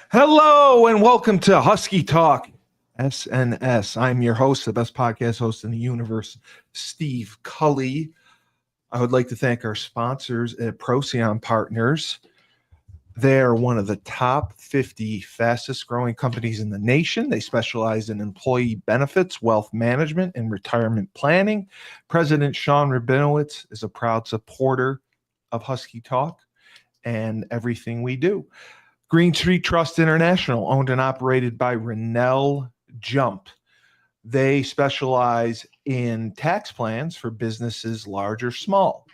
Hello and welcome to Husky Talk-SNS. I'm your host, the best podcast host in the universe, Steve Cully. I would like to thank our sponsors at Procyon Partners. They're one of the top 50 fastest growing companies in the nation. They specialize in employee benefits, wealth management, and retirement planning. President Sean Rabinowitz is a proud supporter of Husky Talk and everything we do. Green Street Trust International, owned and operated by Rennell Jump. They specialize in tax plans for businesses large or small.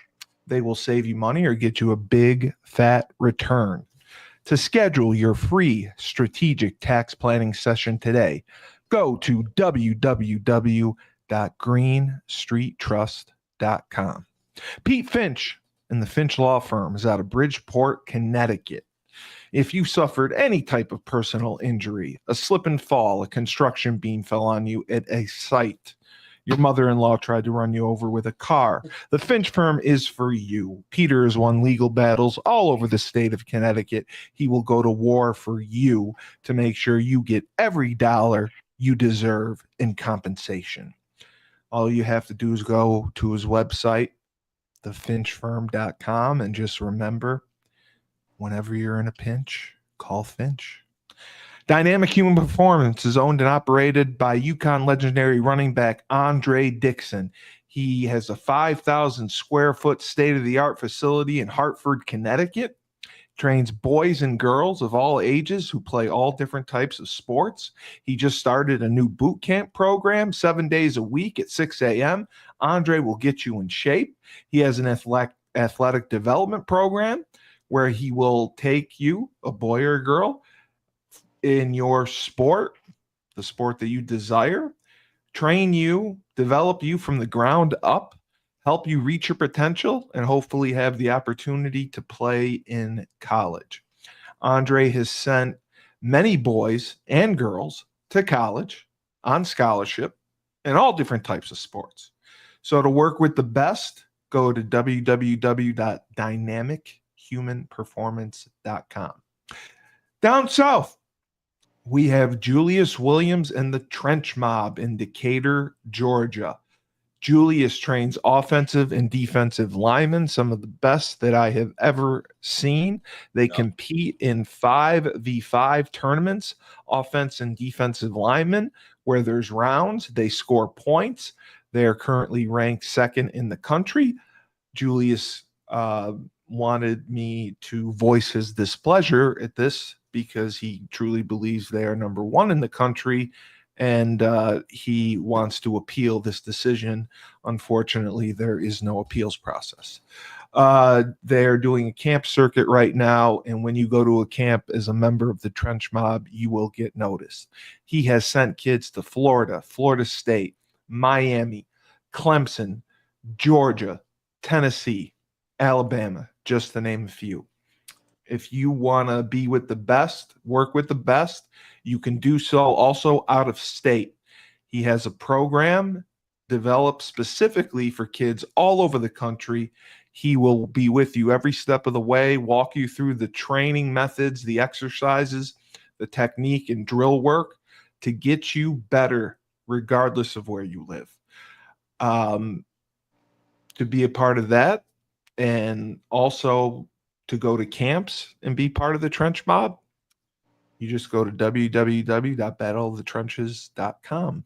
They will save you money or get you a big, fat return. To schedule your free strategic tax planning session today, go to www.greenstreettrust.com. Pete Finch and the Finch Law Firm is out of Bridgeport, Connecticut. If you suffered any type of personal injury, a slip and fall, a construction beam fell on you at a site, your mother-in-law tried to run you over with a car, the Finch firm is for you. Peter has won legal battles all over the state of Connecticut. He will go to war for you to make sure you get every dollar you deserve in compensation. All you have to do is go to his website, thefinchfirm.com, and just remember, whenever you're in a pinch, call Finch. Dynamic Human Performance is owned and operated by UConn legendary running back Andre Dixon. He has a 5,000 square foot state-of-the-art facility in Hartford, Connecticut. Trains boys and girls of all ages who play all different types of sports. He just started a new boot camp program 7 days a week at 6 a.m. Andre will get you in shape. He has an athletic development program where he will take you, a boy or a girl, in your sport, the sport that you desire, train you, develop you from the ground up, help you reach your potential, and hopefully have the opportunity to play in college. Andre has sent many boys and girls to college on scholarship in all different types of sports. So to work with the best, go to www.dynamichumanperformance.com. Down south, we have Julius Williams and the Trench Mob in Decatur, Georgia. Julius trains offensive and defensive linemen, some of the best that I have ever seen. They compete in 5v5 tournaments, offense and defensive linemen, where there's rounds. They score points. They are currently ranked second in the country. Julius wanted me to voice his displeasure at this because he truly believes they are number one in the country, and he wants to appeal this decision. Unfortunately, there is no appeals process. They're doing a camp circuit right now, and when you go to a camp as a member of the Trench Mob, you will get noticed. He has sent kids to Florida, Florida State, Miami, Clemson, Georgia, Tennessee, Alabama, just to name a few. If you want to be with the best, work with the best, you can do so also out of state. He has a program developed specifically for kids all over the country. He will be with you every step of the way, walk you through the training methods, the exercises, the technique and drill work to get you better regardless of where you live. To be a part of that, and also to go to camps and be part of the Trench Mob, you just go to www.battleofthetrenches.com.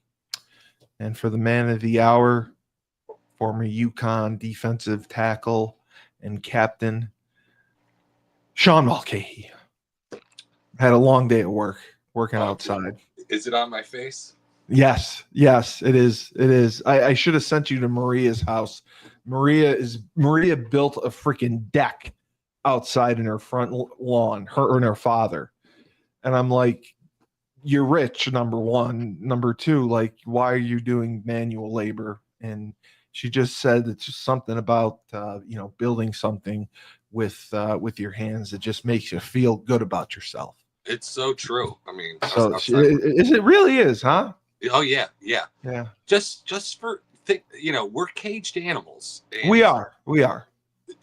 And for the man of the hour, former UConn defensive tackle and captain, Sean Mulcahy. Had a long day at work, working outside. Is it on my face? Yes, it is. It is. I should have sent you to Maria's house. Maria built a freaking deck outside in her front lawn, her and her father. And I'm like, you're rich, number one. Number two, like, why are you doing manual labor? And she just said it's just something about building something with your hands that just makes you feel good about yourself. It's so true. I mean, it really is, huh? Oh yeah. Just for we're caged animals. We are.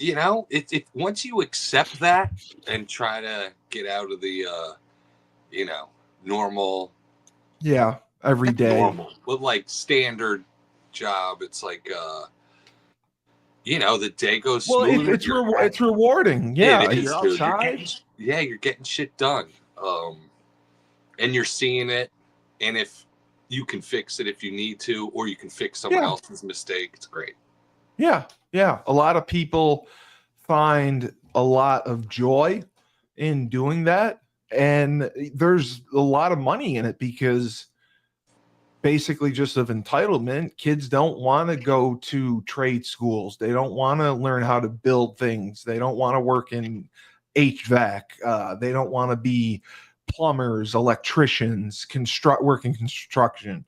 It once you accept that and try to get out of the normal. Yeah, every day. Normal, but like standard job. It's like, the day goes smooth. It's rewarding. Yeah, it is, you're dude. outside. You're getting shit done. And you're seeing it. And if you can fix it if you need to, or you can fix someone else's mistake, it's great. Yeah, yeah. A lot of people find a lot of joy in doing that. And there's a lot of money in it because basically just of entitlement. Kids don't want to go to trade schools. They don't want to learn how to build things. They don't want to work in HVAC. They don't want to be plumbers, electricians, work in construction,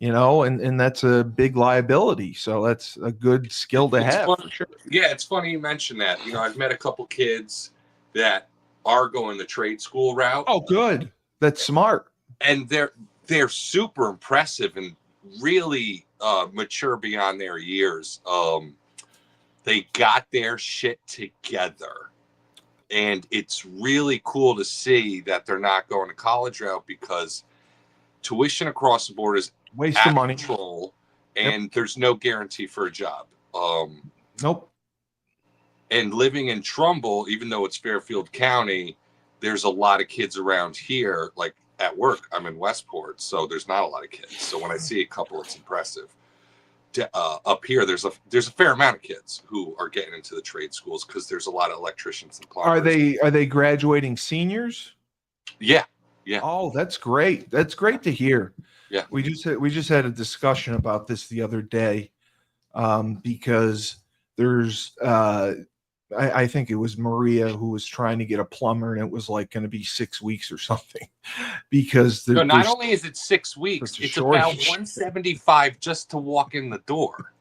and that's a big liability. So that's a good skill to have for sure. Yeah, it's funny you mentioned that. I've met a couple kids that are going the trade school route. Oh, good. That's smart. And they're super impressive and really mature beyond their years. They got their shit together. And it's really cool to see that they're not going to college route because tuition across the board is waste of money. Control, and there's no guarantee for a job. Nope. And living in Trumbull, even though it's Fairfield County, there's a lot of kids around here. Like at work, I'm in Westport, so there's not a lot of kids. So when I see a couple, it's impressive. Up here, there's a fair amount of kids who are getting into the trade schools because there's a lot of electricians and plumbers. Are they graduating seniors? Yeah. Oh, that's great. That's great to hear. Yeah. We just had a discussion about this the other day, because there's I think it was Maria who was trying to get a plumber, and it was like going to be 6 weeks or something because not only is it 6 weeks, it's about $175 just to walk in the door.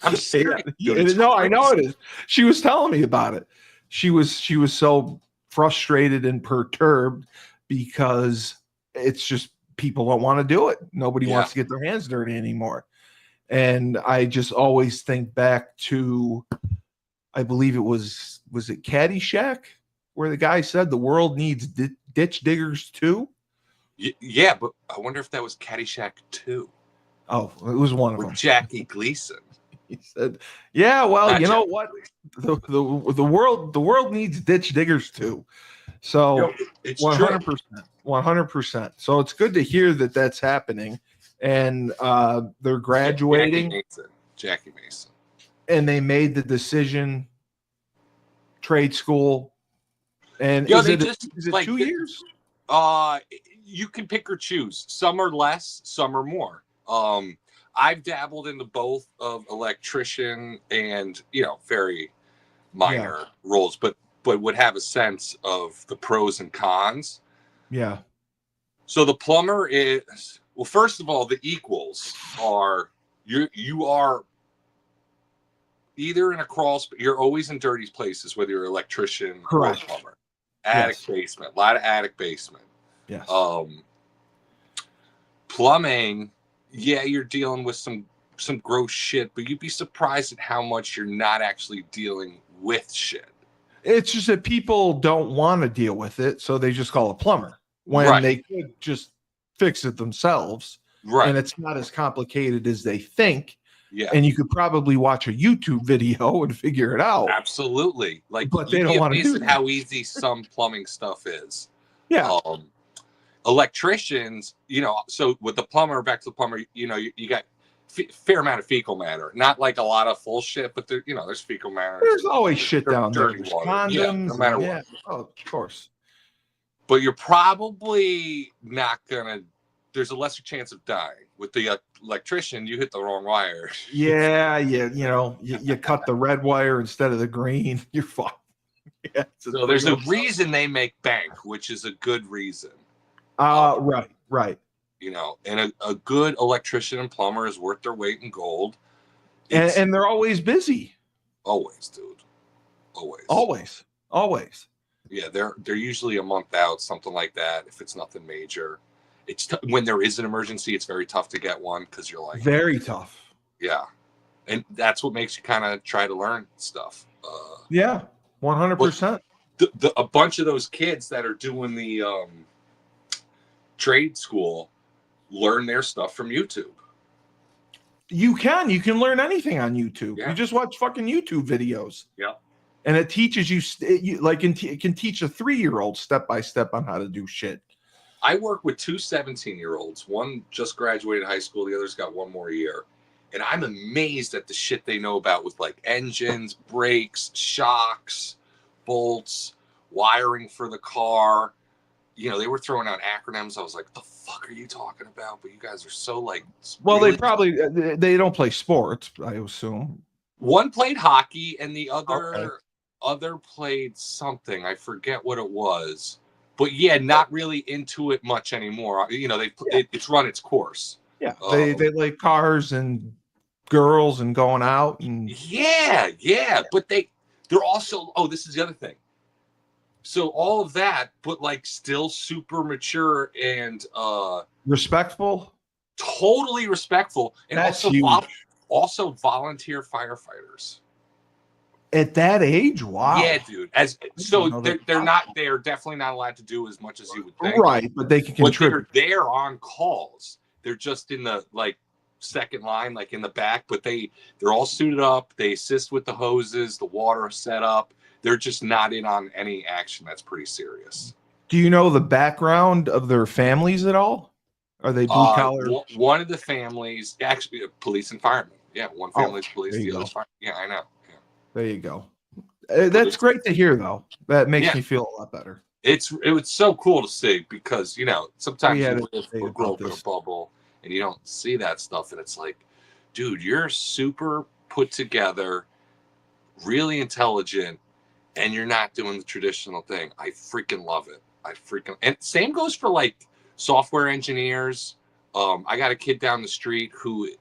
I'm serious. No, I know it is. She was telling me about it. She was so frustrated and perturbed because it's just people don't want to do it. Nobody wants to get their hands dirty anymore. And I just always think back to, I believe was it Caddyshack, where the guy said the world needs ditch diggers too? Yeah, but I wonder if that was Caddyshack 2. Oh, it was one of them. Jackie Gleason. He said, "Yeah, well, you know what? The world needs ditch diggers too." So it's 100%. So it's good to hear that that's happening. And they're graduating. Jackie Mason. And they made the decision, trade school. And is it 2 years? You can pick or choose. Some are less, some are more. I've dabbled into both of electrician and, very minor roles, but would have a sense of the pros and cons. Yeah. So the plumber is... Well, first of all, the equals are you are either in a crawl space, you're always in dirty places, whether you're an electrician or a plumber. Attic basement, a lot of attic basement. Yes. Plumbing, you're dealing with some gross shit, but you'd be surprised at how much you're not actually dealing with shit. It's just that people don't want to deal with it, so they just call a plumber when they could just fix it themselves, and it's not as complicated as they think. And you could probably watch a YouTube video and figure it out. Absolutely. But they don't want to do that. How easy some plumbing stuff is. Electricians, so with the plumber, back to the plumber, you got fair amount of fecal matter, not like a lot of full shit, but there's fecal matter. There's always shit down there. There's condoms, no matter what. Oh, of course. But you're probably not gonna. There's a lesser chance of dying with the electrician. You hit the wrong wire. Yeah, you cut the red wire instead of the green. You're fine. So there's a reason they make bank, which is a good reason. Right. And a good electrician and plumber is worth their weight in gold. And they're always busy. Always, dude. Always. Yeah, they're usually a month out, something like that. If it's nothing major, when there is an emergency, it's very tough to get one because you're like very tough. Yeah, and that's what makes you kind of try to learn stuff. 100%. a bunch of those kids that are doing the trade school learn their stuff from YouTube. You can learn anything on YouTube. Yeah. You just watch fucking YouTube videos. Yeah. And it teaches you like it can teach a 3-year-old step by step on how to do shit. I work with 2 17-year-olds. One just graduated high school. The other's got 1 more year. And I'm amazed at the shit they know about with like engines, brakes, shocks, bolts, wiring for the car. You know, they were throwing out acronyms. I was like, the fuck are you talking about? But you guys are so like... Well, really... they don't play sports, I assume. One played hockey and the other played something. I forget what it was. But yeah, not really into it much anymore. You know, it's run its course. Yeah, they like cars and girls and going out and yeah. But they're also this is the other thing. So all of that, but like still super mature and respectful, totally respectful, and that's also volunteer firefighters. At that age, wow. Yeah, dude. They're definitely not allowed to do as much as you would think. Right, but they can contribute. But they're there on calls. They're just in the like second line, like in the back, but they're all suited up. They assist with the hoses, the water setup. They're just not in on any action that's pretty serious. Do you know the background of their families at all? Are they blue collar? One of the families, actually, police and firemen. Yeah, one family's police, the other's firemen. Yeah, I know. There you go. That's great to hear, though. That makes me feel a lot better. It was so cool to see because, you know, sometimes you grow up in a bubble and you don't see that stuff. And it's like, dude, you're super put together, really intelligent, and you're not doing the traditional thing. I freaking love it. And same goes for like software engineers. I got a kid down the street who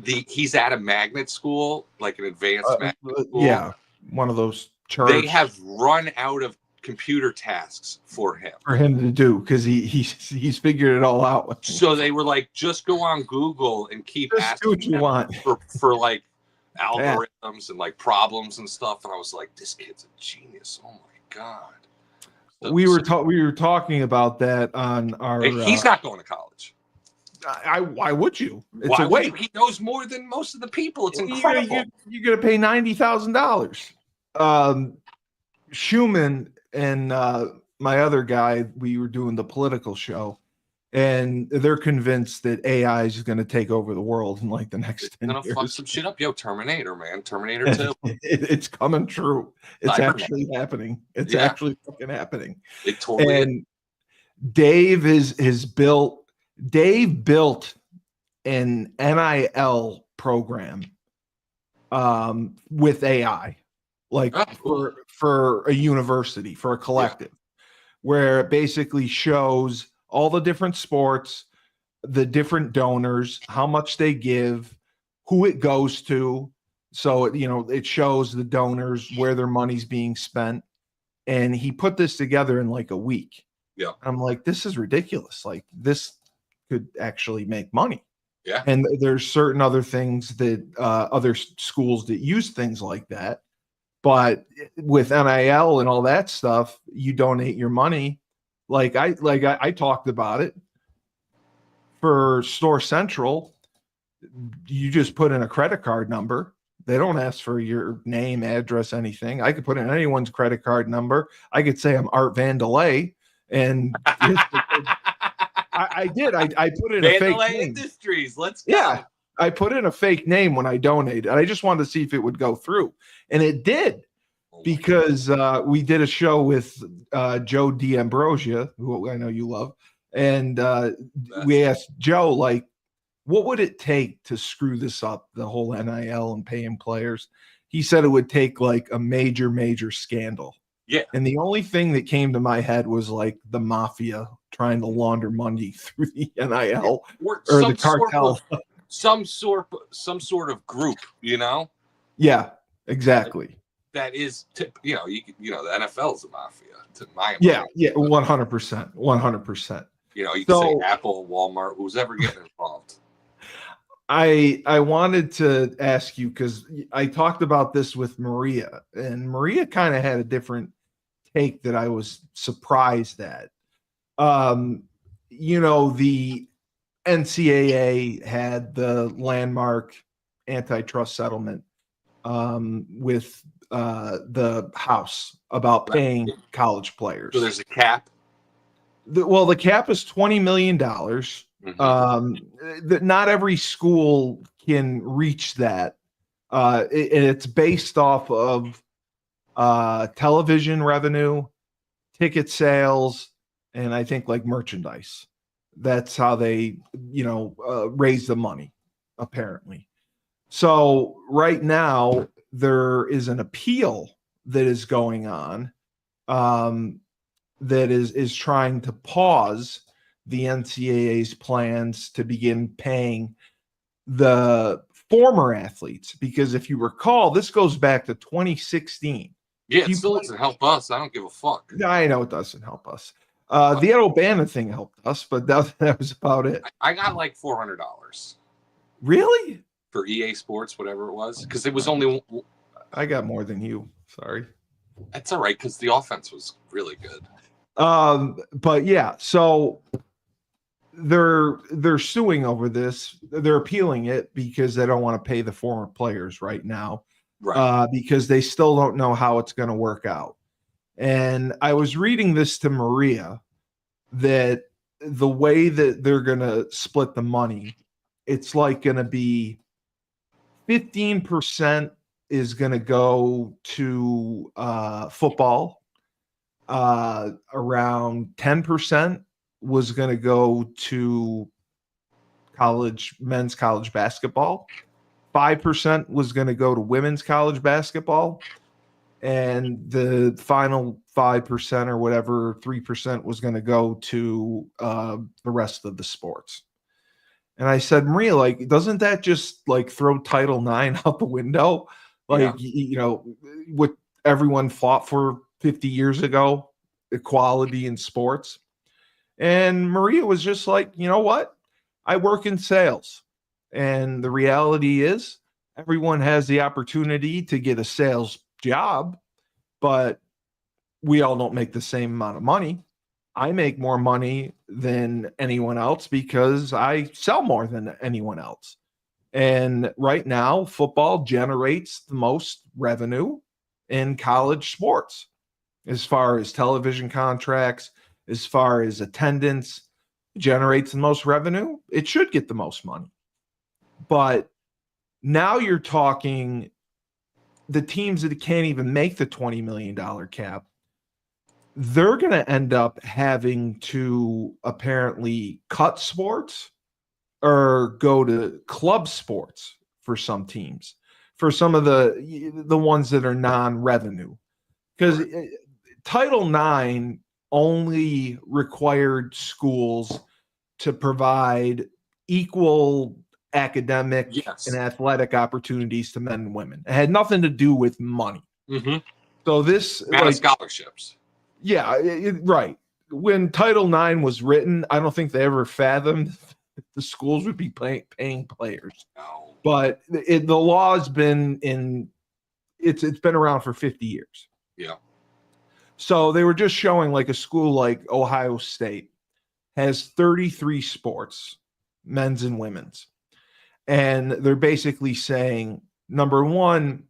he's at a magnet school, like an advanced magnet school. Yeah, one of those churches. They have run out of computer tasks for him to do because he's figured it all out. So they were like, just go on Google and keep asking what you want for like algorithms and like problems and stuff. And I was like, this kid's a genius. Oh my god. We were talking about that on our. He's not going to college. Why would you? It's a waste. He knows more than most of the people. It's incredible. You're going to pay $90,000. Schumann and my other guy, we were doing the political show, and they're convinced that AI is going to take over the world in like the next 10 years. It's going to fuck some shit up. Yo, Terminator, man. Terminator 2. It's coming true. It's actually happening. It's actually fucking happening. It totally is. Dave built an NIL program with AI, like for a university, for a collective, where it basically shows all the different sports, the different donors, how much they give, who it goes to. So, it shows the donors where their money's being spent. And he put this together in like a week. Yeah. I'm like, this is ridiculous. Like, this could actually make money. Yeah. And there's certain other things that other schools that use things like that. But with NIL and all that stuff, you donate your money. Like I talked about it for Store Central. You just put in a credit card number. They don't ask for your name, address, anything. I could put in anyone's credit card number. I could say I'm Art Vandelay, and I did. I put in a fake name. Industries. Let's go. Yeah, I put in a fake name when I donated. I just wanted to see if it would go through, and it did. Because we did a show with Joe D'Ambrosia, who I know you love, and we asked Joe, like, what would it take to screw this up, the whole NIL and paying players? He said it would take like a major, major scandal. Yeah. And the only thing that came to my head was like the mafia trying to launder money through the NIL or the cartel. Some sort of group, Yeah, exactly. That is, the NFL is a mafia. To my opinion. 100%. You can say Apple, Walmart, who's ever getting involved. I wanted to ask you because I talked about this with Maria, and Maria kind of had a different take that I was surprised at. Um, the NCAA had the landmark antitrust settlement with the House about paying college players. So there's a cap. The cap is $20 million. That not every school can reach that. And it's based off of television revenue, ticket sales, and I think like merchandise. That's how they, raise the money, apparently. So right now there is an appeal that is going on, that is trying to pause the NCAA's plans to begin paying the former athletes, because if you recall, this goes back to 2016. Yeah, it still doesn't help us. I don't give a fuck. I know it doesn't help us. The Ed O'Bannon thing helped us, but that was about it. I got like $400. Really? For EA Sports, whatever it was, because it was only. I got more than you. Sorry. That's all right, because the offense was really good. But yeah, so they're suing over this. They're appealing it because they don't want to pay the former players right now, right? Because they still don't know how it's going to work out. And I was reading this to Maria that the way that they're going to split the money, it's like going to be 15% is going to go to football. Around 10% was going to go to men's college basketball. 5% was going to go to women's college basketball. And the final 5% or whatever, 3% was going to go to the rest of the sports. And I said, Maria, like, doesn't that just like throw Title IX out the window? Like, what everyone fought for 50 years ago, equality in sports. And Maria was just like, you know what? I work in sales. And the reality is everyone has the opportunity to get a sales job, but we all don't make the same amount of money. I make more money than anyone else because I sell more than anyone else. And right now, football generates the most revenue in college sports as far as television contracts, as far as attendance, generates the most revenue. It should get the most money. But now you're talking the teams that can't even make the $20 million cap. They're going to end up having to apparently cut sports or go to club sports for some teams, for some of the ones that are non-revenue. Because Title IX only required schools to provide equal academic and athletic opportunities to men and women. It had nothing to do with money. Mm-hmm. So this scholarships. Yeah, right. When Title IX was written, I don't think they ever fathomed the schools would be paying players. No. But the law has been it's been around for 50 years. Yeah. So they were just showing like a school like Ohio State has 33 sports, men's and women's. And they're basically saying, number one,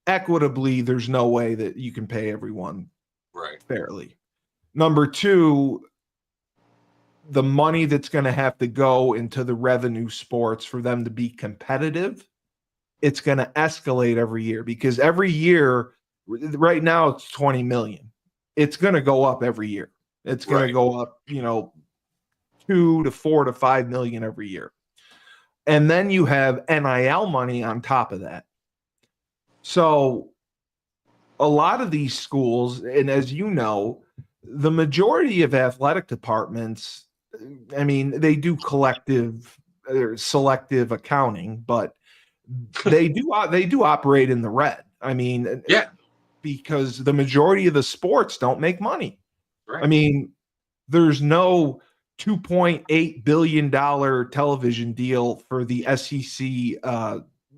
equitably, there's no way that you can pay everyone fairly. Number two, the money that's going to have to go into the revenue sports for them to be competitive, it's going to escalate every year, because every year, right now it's 20 million. It's going to go up every year. It's going to go up, 2 to 4 to 5 million every year. And then you have NIL money on top of that. So a lot of these schools, and as you know, the majority of athletic departments, I mean, they do collective or selective accounting, but they do operate in the red. I mean, because the majority of the sports don't make money. I mean, there's no $2.8 billion television deal for the SEC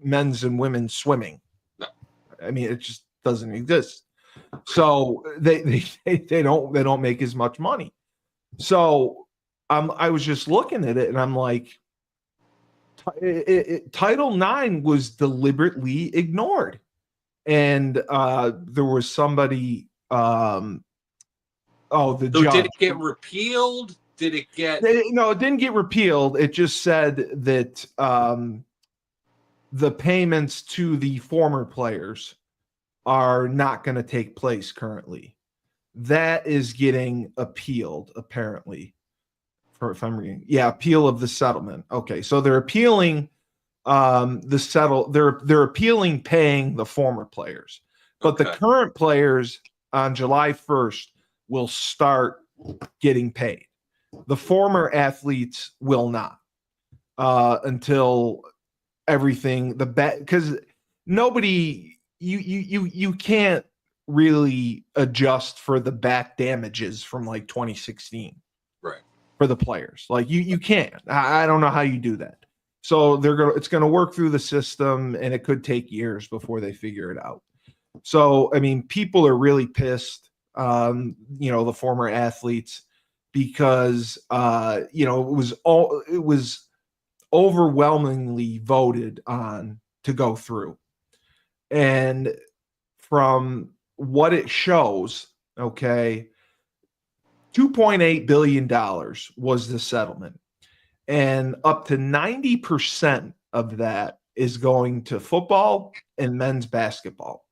men's and women's swimming. No. I mean, it just doesn't exist. So they don't make as much money. So I was just looking at it and I'm like, Title IX was deliberately ignored. And there was somebody, the So judge. did it get repealed? Did it get? No, it didn't get repealed. It just said that the payments to the former players are not going to take place currently. That is getting appealed, apparently. If I'm reading, appeal of the settlement. Okay, so they're appealing they're appealing paying the former players, but the current players on July 1st will start getting paid. The former athletes will not until everything because nobody you can't really adjust for the back damages from like 2016, right? For the players, like you can't. I don't know how you do that. So it's going to work through the system, and it could take years before they figure it out. So I mean, people are really pissed. The former athletes, because it was overwhelmingly voted on to go through. And from what it shows, $2.8 billion was the settlement. And up to 90% of that is going to football and men's basketball,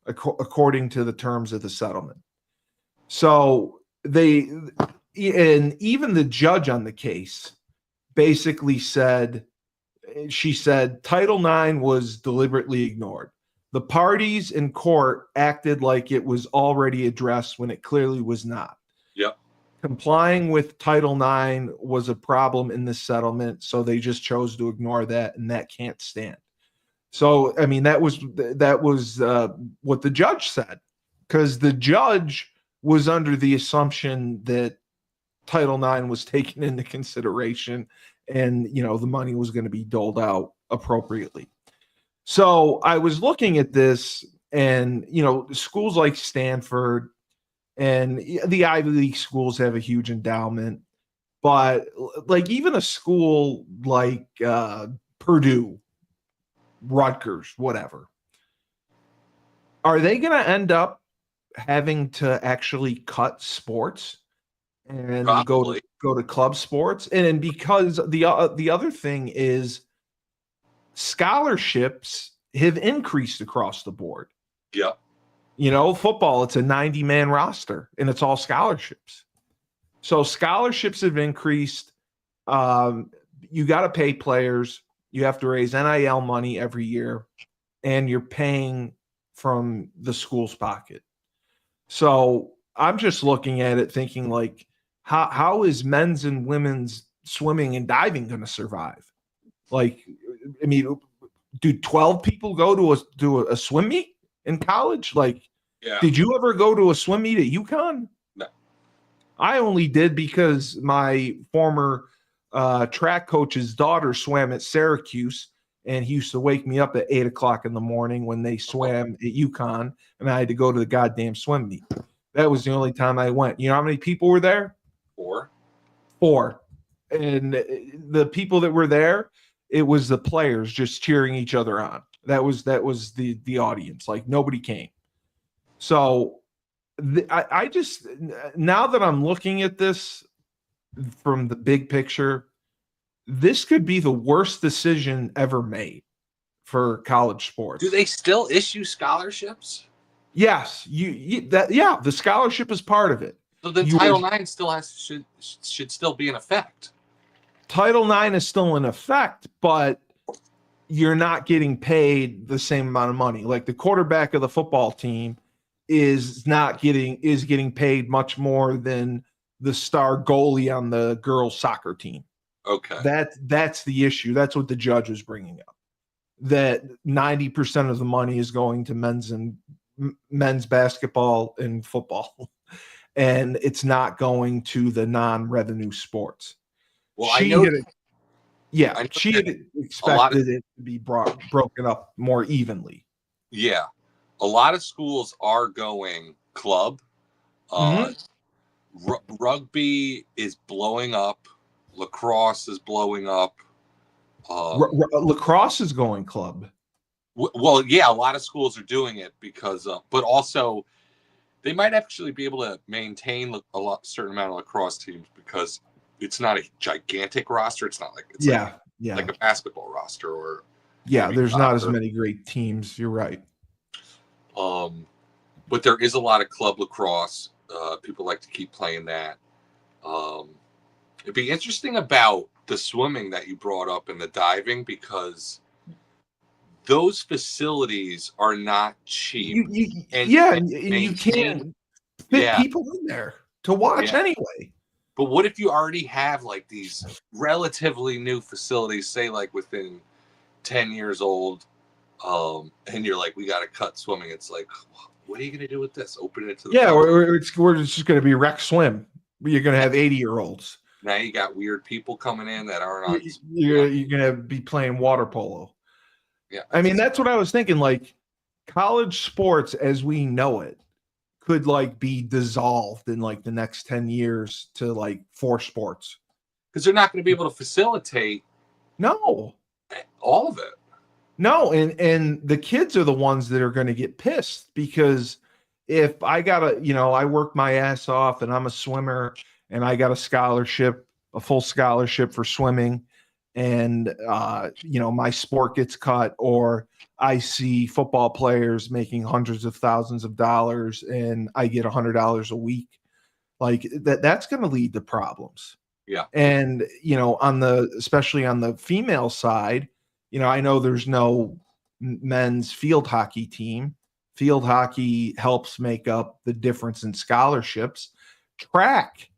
according to the terms of the settlement. So and even the judge on the case basically said Title IX was deliberately ignored. The parties in court acted like it was already addressed when it clearly was not. Yep. Complying with Title IX was a problem in this settlement, so they just chose to ignore that, and that can't stand. So, I mean, that was what the judge said, because the judge was under the assumption that Title IX was taken into consideration, and the money was going to be doled out appropriately. So I was looking at this, and schools like Stanford and the Ivy League schools have a huge endowment, but like even a school like Purdue, Rodgers, whatever, are they going to end up having to actually cut sports and Probably. go to club sports? And because the other thing is scholarships have increased across the board. Yep. Football, it's a 90-man roster, and it's all scholarships. So scholarships have increased. You got to pay players. You have to raise NIL money every year, and you're paying from the school's pocket. So I'm just looking at it thinking, like, how is men's and women's swimming and diving going to survive? Like, I mean, do 12 people go to a swim meet in college? Like, did you ever go to a swim meet at UConn? No. I only did because my former track coach's daughter swam at Syracuse, and he used to wake me up at 8:00 in the morning when they swam at UConn, and I had to go to the goddamn swim meet. That was the only time I went. You know how many people were there? 4. 4. And the people that were there, it was the players just cheering each other on. That was the audience. Like, nobody came. So I just, now that I'm looking at this from the big picture, this could be the worst decision ever made for college sports. Do they still issue scholarships? Yes, the scholarship is part of it. So then Title IX should still be in effect. Title IX is still in effect, but you're not getting paid the same amount of money. Like the quarterback of the football team is getting paid much more than the star goalie on the girls' soccer team. Okay. That's the issue. That's what the judge was bringing up. That 90% of the money is going to men's basketball and football. and it's not going to the non-revenue sports. Well, She had she had lot of expected it to be broken up more evenly. yeah, a lot of schools are going club. Rugby is blowing up. Lacrosse is blowing up. Lacrosse is going club. Well, yeah, a lot of schools are doing it because, but also they might actually be able to maintain certain amount of lacrosse teams because it's not a gigantic roster. It's not like like a basketball roster or there's not as many great teams. You're right. But there is a lot of club lacrosse. People like to keep playing that. It'd be interesting about the swimming that you brought up and the diving because those facilities are not cheap. And you can't fit people in there to watch anyway. But what if you already have like these relatively new facilities, say like within 10 years old, and you're like, we got to cut swimming. It's like, what are you going to do with this? Open it to the public? We're just going to be rec swim. You're going to have 80-year-olds. Now you got weird people coming in that aren't on. You're going to be playing water polo. Yeah. I mean, that's what I was thinking. Like college sports as we know it could like be dissolved in like the next 10 years to like 4 sports. Because they're not going to be able to facilitate all of it. No, and the kids are the ones that are going to get pissed because if I got I work my ass off and I'm a swimmer and I got a full scholarship for swimming, and my sport gets cut, or I see football players making hundreds of thousands of dollars and I get $100 a week, like that's going to lead to problems. Yeah. And especially on the female side, I know there's no men's field hockey team. Field hockey helps make up the difference in scholarships. Track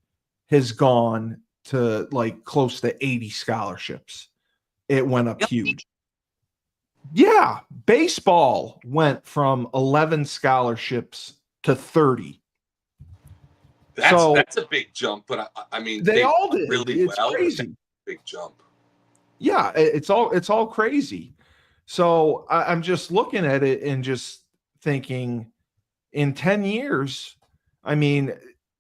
has gone to like close to 80 scholarships. It went up huge. Yeah. Baseball went from 11 scholarships to 30. That's a big jump, but I mean, they all did. Really it's crazy. Big jump. Yeah, it's all crazy. So I'm just looking at it and just thinking, in 10 years, I mean,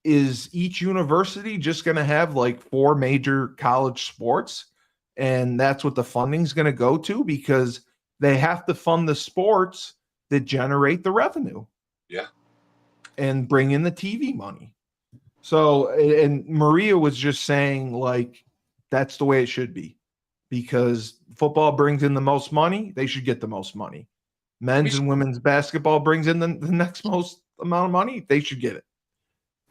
is each university just going to have like 4 major college sports, and that's what the funding's going to go to, because they have to fund the sports that generate the revenue. Yeah. And bring in the TV money. So, and Maria was just saying like that's the way it should be. Because football brings in the most money, they should get the most money. Men's and women's basketball brings in the next most amount of money, they should get it.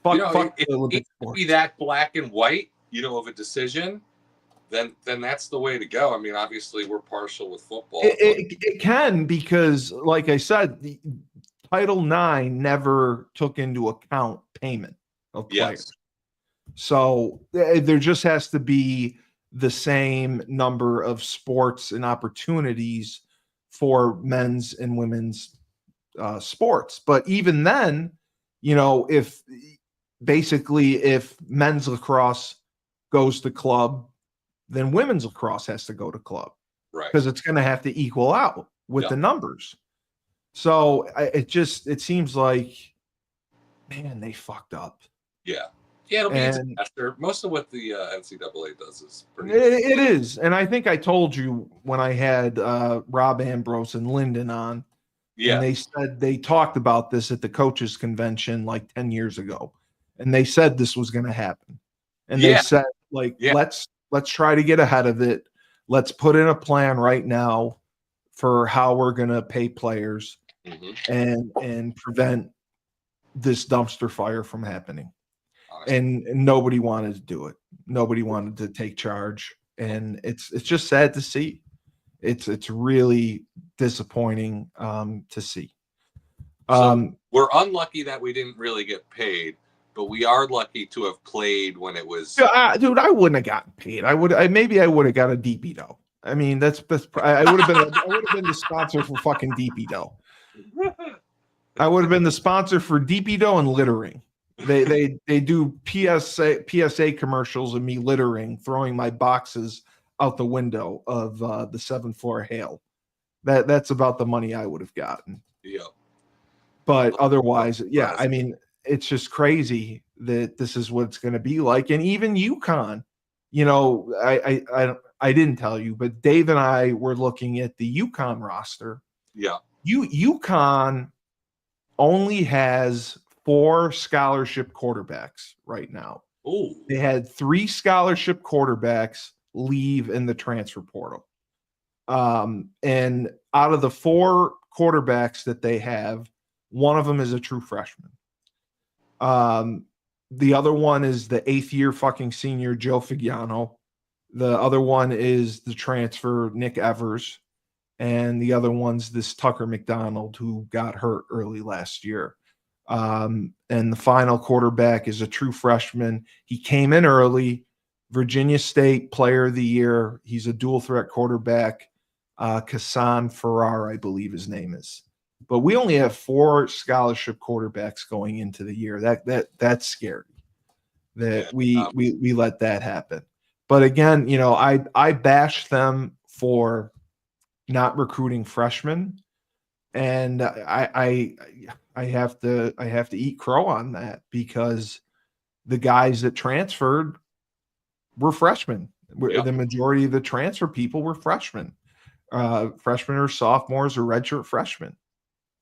If it be that black and white, of a decision, then that's the way to go. I mean, obviously, we're partial with football. It can, because, like I said, the Title IX never took into account payment of players. So there just has to be the same number of sports and opportunities for men's and women's sports. But even then, if men's lacrosse goes to club, then women's lacrosse has to go to club, right? Because it's going to have to equal out with the numbers. So it seems like, man, they fucked up. Yeah. Yeah, it'll be a disaster. Most of what the NCAA does is pretty. It is, and I think I told you when I had Rob Ambrose and Lyndon on. Yeah, and they said they talked about this at the coaches convention like 10 years ago, and they said this was going to happen, and they said let's try to get ahead of it. Let's put in a plan right now for how we're going to pay players and prevent this dumpster fire from happening. And nobody wanted to do it. Nobody wanted to take charge, and it's just sad to see. It's really disappointing to see. So we're unlucky that we didn't really get paid, but we are lucky to have played when it was. Dude, I wouldn't have gotten paid. I would have got a DP though. I mean, I would have been the sponsor for fucking DP dough. I would have been the sponsor for DP dough and littering. They do PSA commercials of me littering, throwing my boxes out the window of the 7th floor Hale. That's about the money I would have gotten. Yeah. But otherwise, yeah, Classic. I mean, it's just crazy that this is what it's going to be like. And even UConn, you know, I didn't tell you, but Dave and I were looking at the UConn roster. Yeah. UConn only has 4 scholarship quarterbacks right now. Oh. They had 3 scholarship quarterbacks leave in the transfer portal. And out of the 4 quarterbacks that they have, one of them is a true freshman. The other one is the 8th year fucking senior Joe Figiano. The other one is the transfer Nick Evers. And the other one's this Tucker McDonald who got hurt early last year. And the final quarterback is a true freshman. He came in early, Virginia State Player of the Year. He's a dual threat quarterback. Kassan Farrar, I believe his name is. But we only have 4 scholarship quarterbacks going into the year. That's scary that we let that happen. But again, you know, I bash them for not recruiting freshmen, and I have to eat crow on that because the guys that transferred were freshmen. The majority of the transfer people were freshmen. Freshmen or sophomores or redshirt freshmen.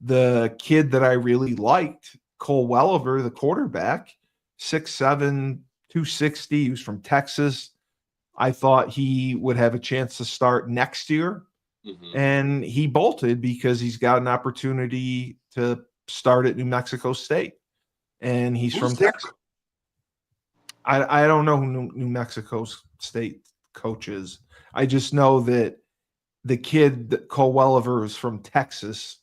The kid that I really liked, Cole Welliver, the quarterback, 6'7", 260. He was from Texas. I thought he would have a chance to start next year. Mm-hmm. And he bolted because he's got an opportunity to start at New Mexico State. And he's from Texas. I don't know who New Mexico State coach is. I just know that the kid, Cole Welliver, is from Texas,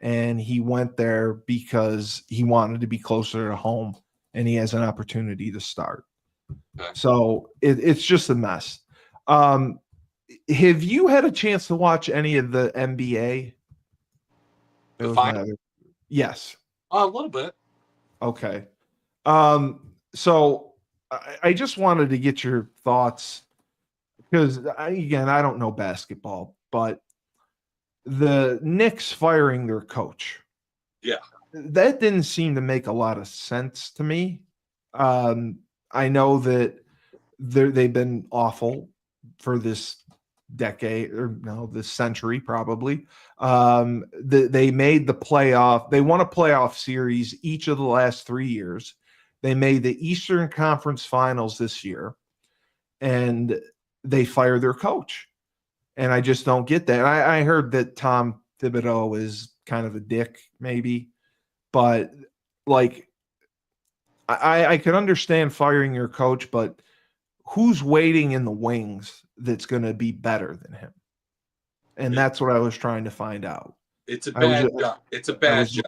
and he went there because he wanted to be closer to home, and he has an opportunity to start. Okay. So it's just a mess. Have you had a chance to watch any of the NBA? Yes. A little bit. Okay. So I just wanted to get your thoughts because I don't know basketball, but the Knicks firing their coach. Yeah. That didn't seem to make a lot of sense to me. I know that they've been awful for this decade this century probably. They made the playoff. They won a playoff series each of the last 3 years. They made the Eastern Conference Finals this year, and they fired their coach. And I just don't get that. I heard that Tom Thibodeau is kind of a dick, maybe, but like I could understand firing your coach, but who's waiting in the wings that's going to be better than him? And that's what I was trying to find out. It's a bad job. It's a bad job.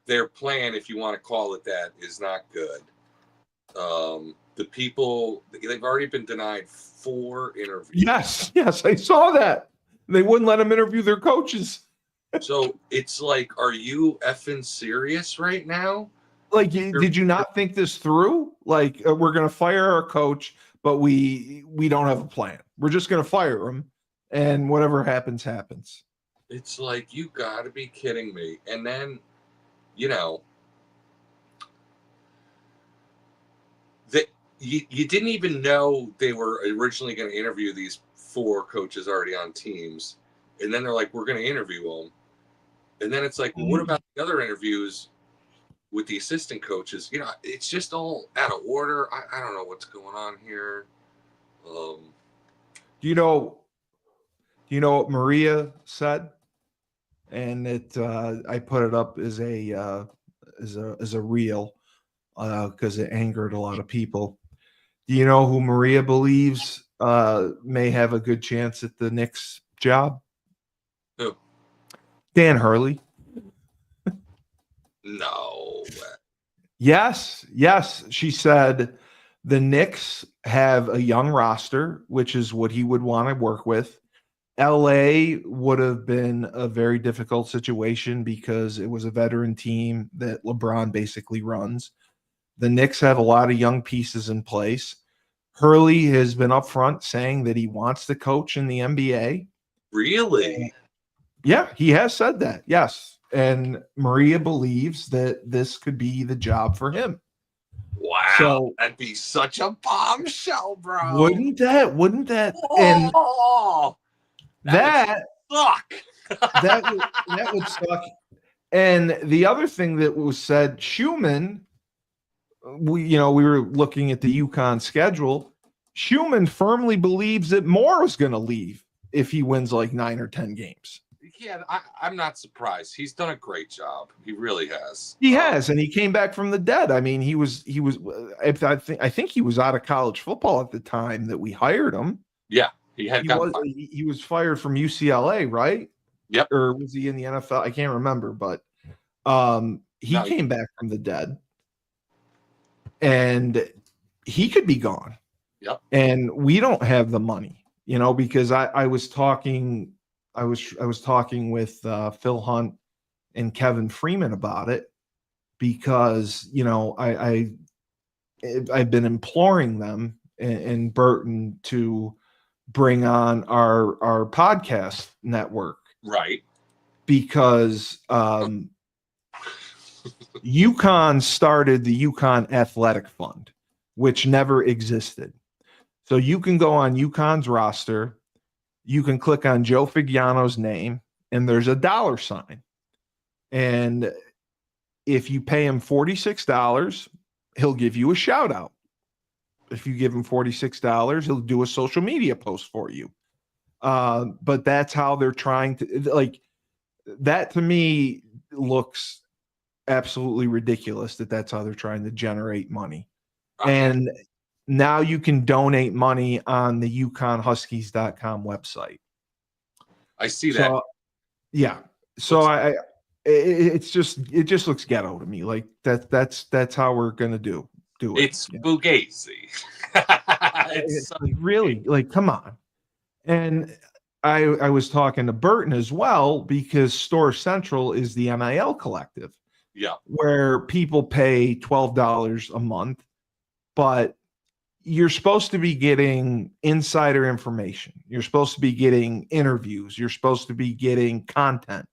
Their plan, if you want to call it that, is not good. The people, they've already been denied 4 interviews. Yes, I saw that. They wouldn't let them interview their coaches. So it's like, are you effing serious right now? Like, did you not think this through? Like, we're going to fire our coach, but we don't have a plan. We're just going to fire him, and whatever happens, happens. It's like, you got to be kidding me. And then, you didn't even know they were originally going to interview these 4 coaches already on teams. And then they're like, we're going to interview them. And then it's like, well, what about the other interviews with the assistant coaches? It's just all out of order. I don't know what's going on here. Do you know what Maria said? And I put it up as a reel because it angered a lot of people. Do you know who Maria believes may have a good chance at the Knicks job? Who? Dan Hurley. No. Yes. She said the Knicks have a young roster, which is what he would want to work with. LA would have been a very difficult situation because it was a veteran team that LeBron basically runs. The Knicks have a lot of young pieces in place. Hurley has been upfront saying that he wants to coach in the NBA. Really? Yeah, he has said that. Yes. And Maria believes that this could be the job for him. Wow. So that'd be such a bombshell, bro. wouldn't that? And Oh, that would suck. that would suck. And the other thing that was said, Schumann, we were looking at the UConn schedule. Schumann firmly believes that Moore is going to leave if he wins like 9 or 10 games. Yeah, I'm not surprised. He's done a great job. He really has. He has, and he came back from the dead. I mean, he was. I think he was out of college football at the time that we hired him. Yeah, he was fired from UCLA, right? Yep. Or was he in the NFL? I can't remember, but he came back from the dead, and he could be gone. Yep. And we don't have the money, because I was talking with Phil Hunt and Kevin Freeman about it, because I've been imploring them and Burton to bring on our podcast network, right? Because UConn started the UConn Athletic Fund, which never existed. So you can go on UConn's roster, you can click on Joe Figliano's name, and there's a $sign. And if you pay him $46, he'll give you a shout out. If you give him $46, he'll do a social media post for you. But that's how they're trying to, like, that to me looks absolutely ridiculous that's how they're trying to generate money. And now you can donate money on the UConnHuskies.com website. I see that. Yeah. So it just looks ghetto to me. Like that's how we're gonna do it. It's fugazi. It's really, like, come on. And I was talking to Burton as well, because Store Central is the NIL collective. Yeah. Where people pay $12 a month, but you're supposed to be getting insider information. You're supposed to be getting interviews. You're supposed to be getting content.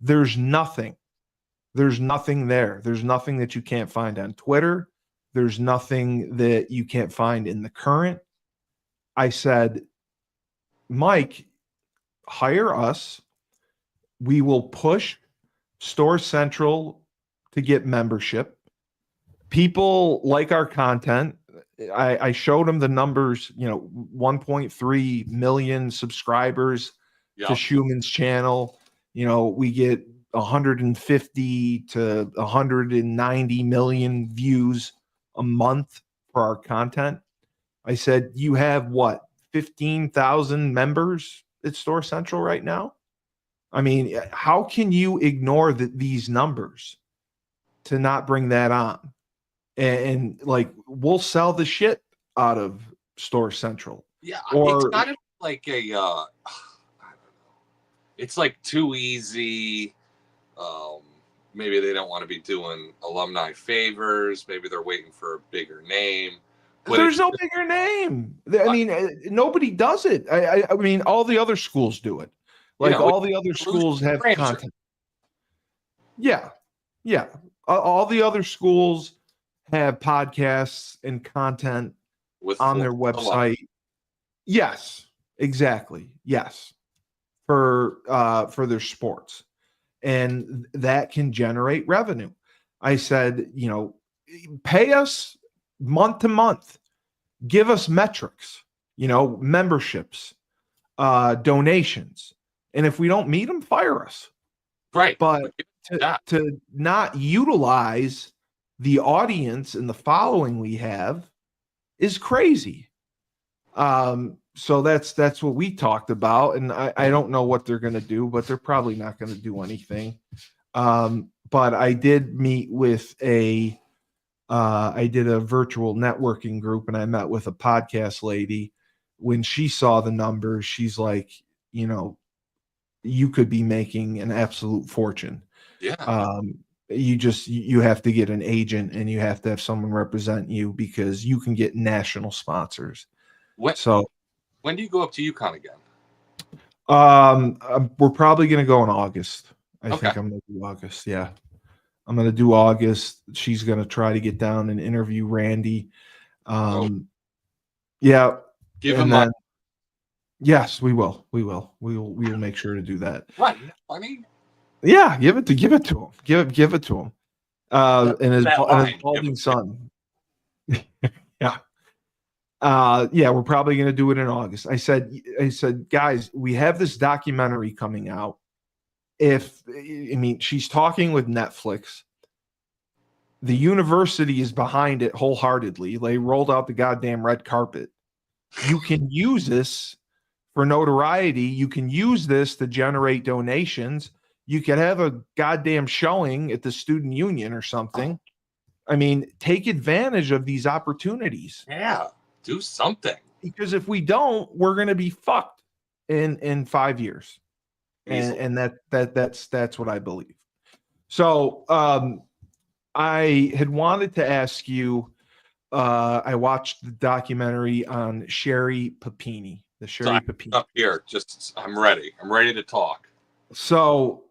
There's nothing. There's nothing there. There's nothing that you can't find on Twitter. There's nothing that you can't find in the Current. I said, Mike, hire us. We will push Store Central to get membership. People like our content. I showed them the numbers, 1.3 million subscribers to Schumann's channel. We get 150 to 190 million views a month for our content. I said, you have what, 15,000 members at Store Central right now? I mean, how can you ignore these numbers to not bring that on? And like, we'll sell the shit out of Store Central. Yeah, or it's kind of like a, I don't know. It's like too easy. Maybe they don't want to be doing alumni favors. Maybe they're waiting for a bigger name. There's no bigger name. I mean, nobody does it. I mean, all the other schools do it. Like, all the other schools have content. Yeah. Yeah. All the other schools have podcasts and content on their website. Yes, exactly. Yes. For their sports. And that can generate revenue. I said, pay us month to month. Give us metrics, memberships, donations. And if we don't meet them, fire us. Right. But to not utilize the audience and the following we have is crazy. So that's what we talked about. And I don't know what they're going to do, but they're probably not going to do anything. But I did meet with I did a virtual networking group, and I met with a podcast lady. When she saw the numbers, she's like, you could be making an absolute fortune. Yeah. You have to get an agent and you have to have someone represent you because you can get national sponsors. When So when do you go up to UConn again? we're probably going to go in August. I Okay. think I'm going to do August. Yeah. I'm going to do August. She's going to try to get down and interview Randy. Yeah. Give And him then, yes, we will. We will make sure to do that. what? Funny? Yeah. Give it to him. Give it to him. And his balding son. Yeah. Yeah, we're probably going to do it in August. I said, guys, we have this documentary coming out. She's talking with Netflix. The university is behind it wholeheartedly. They rolled out the goddamn red carpet. You can use this for notoriety. You can use this to generate donations. You could have a goddamn showing at the student union or something. I mean, take advantage of these opportunities. Yeah, do something. Because if we don't, we're going to be fucked in 5 years. And that's what I believe. So I had wanted to ask you, I watched the documentary on Sherry Papini, Papini. Up here, I'm ready. I'm ready to talk. So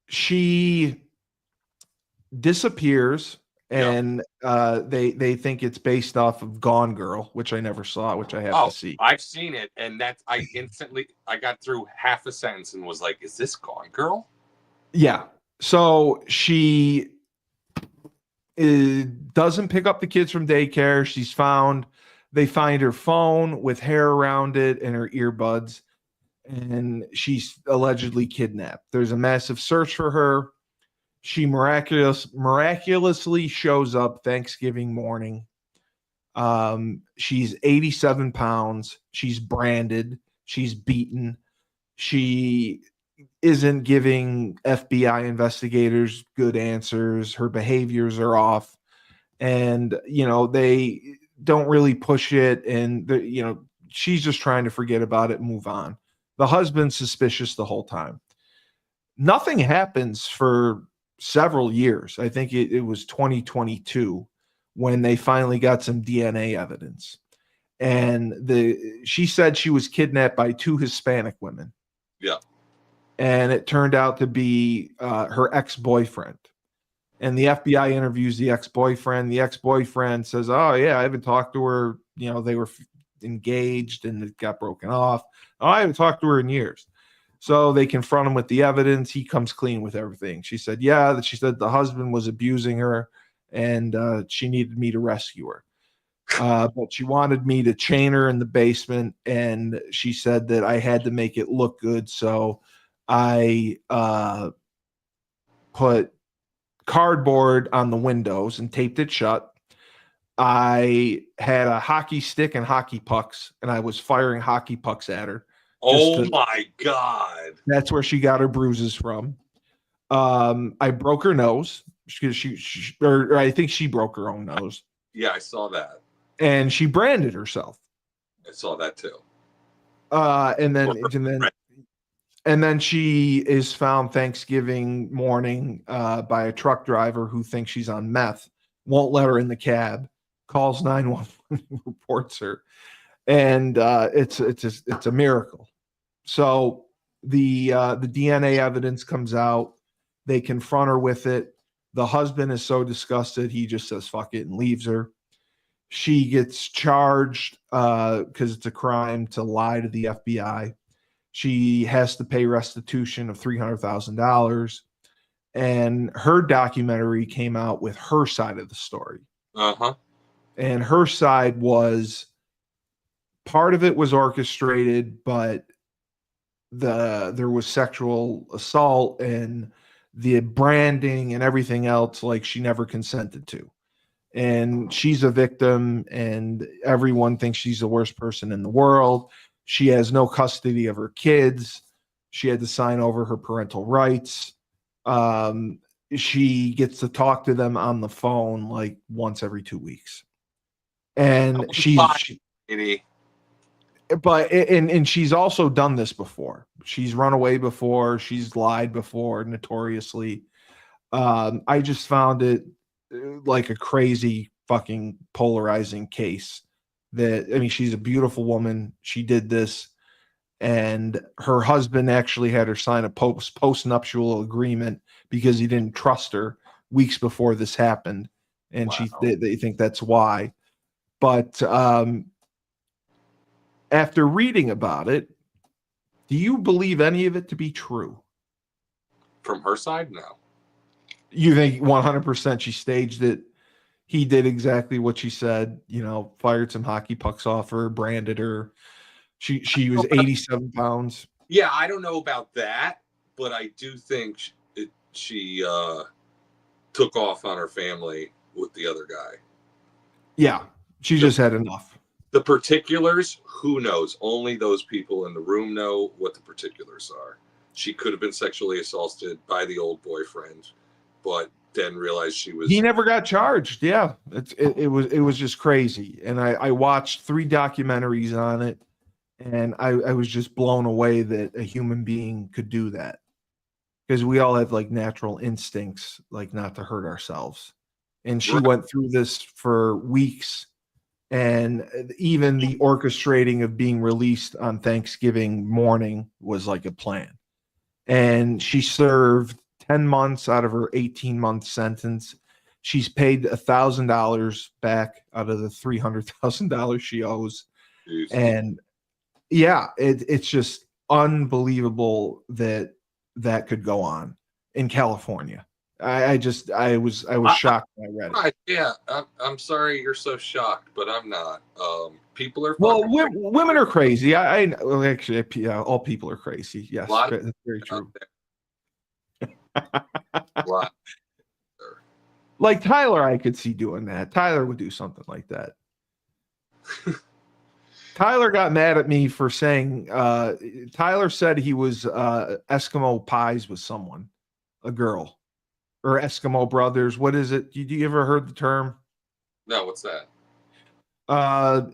she disappears, and they think it's based off of Gone Girl, which I never saw, which I have to see. I've seen it, and I got through half a sentence and was like, "Is this Gone Girl?" Yeah. So she doesn't pick up the kids from daycare. They find her phone with hair around it and her earbuds, and she's allegedly kidnapped. There's a massive search for her. She miraculously shows up Thanksgiving morning. She's 87 pounds. She's branded. She's beaten. She isn't giving FBI investigators good answers. Her behaviors are off. And, they don't really push it. And, she's just trying to forget about it and move on. The husband's suspicious the whole time. Nothing happens for several years. I think it was 2022 when they finally got some DNA evidence. And she said she was kidnapped by 2 Hispanic women. Yeah. And it turned out to be her ex-boyfriend. And the FBI interviews the ex-boyfriend. The ex-boyfriend says, "Oh, yeah, I haven't talked to her. They were engaged and it got broken off. Oh, I haven't talked to her in years." So they confront him with the evidence. He comes clean with everything. She said, she said the husband was abusing her and she needed me to rescue her. But she wanted me to chain her in the basement. And she said that I had to make it look good. So I put cardboard on the windows and taped it shut. I had a hockey stick and hockey pucks, and I was firing hockey pucks at her. My God. That's where she got her bruises from. I broke her nose because or I think she broke her own nose. Yeah, I saw that. And she branded herself. I saw that too. And then she is found Thanksgiving morning by a truck driver who thinks she's on meth, won't let her in the cab, calls 911, reports her, and it's a miracle. So the DNA evidence comes out. They confront her with it. The husband is so disgusted, he just says fuck it and leaves her. She gets charged because it's a crime to lie to the FBI. She has to pay restitution of $300,000. And her documentary came out with her side of the story. Uh-huh. And her side was, part of it was orchestrated, but there was sexual assault and the branding and everything else, like she never consented to. And she's a victim and everyone thinks she's the worst person in the world. She has no custody of her kids. She had to sign over her parental rights. She gets to talk to them on the phone like once every 2 weeks. And but and she's also done this before. She's run away before. She's lied before, notoriously. I just found it like a crazy fucking polarizing case. That, I mean, she's a beautiful woman. She did this, and her husband actually had her sign a post-nuptial agreement because he didn't trust her weeks before this happened, and Wow. they think that's why. But after reading about it, do you believe any of it to be true? From her side, no. You think 100% she staged it? He did exactly what she said, fired some hockey pucks off her, branded her. She was 87 pounds. Yeah, I don't know about that, but I do think she took off on her family with the other guy. Yeah, she just had enough. The particulars, who knows? Only those people in the room know what the particulars are. She could have been sexually assaulted by the old boyfriend, but then realized she was. He never got charged. Yeah, it was just crazy. And I watched 3 documentaries on it, and I was just blown away that a human being could do that, because we all have like natural instincts, like not to hurt ourselves. And she went through this for weeks. And even the orchestrating of being released on Thanksgiving morning was like a plan. And she served 10 months out of her 18-month sentence. She's paid $1,000 back out of the $300,000 she owes. Jeez. And yeah, it's just unbelievable that could go on in California. I was shocked when I read it. Yeah, I'm sorry you're so shocked, but I'm not. People are women are crazy. Actually, yeah, all people are crazy. Yes, that's very true. Like Tyler, I could see doing that. Tyler would do something like that. Tyler got mad at me for saying. Tyler said he was Eskimo pies with someone, a girl. Or Eskimo brothers. What is it? Do you ever heard the term? No, what's that?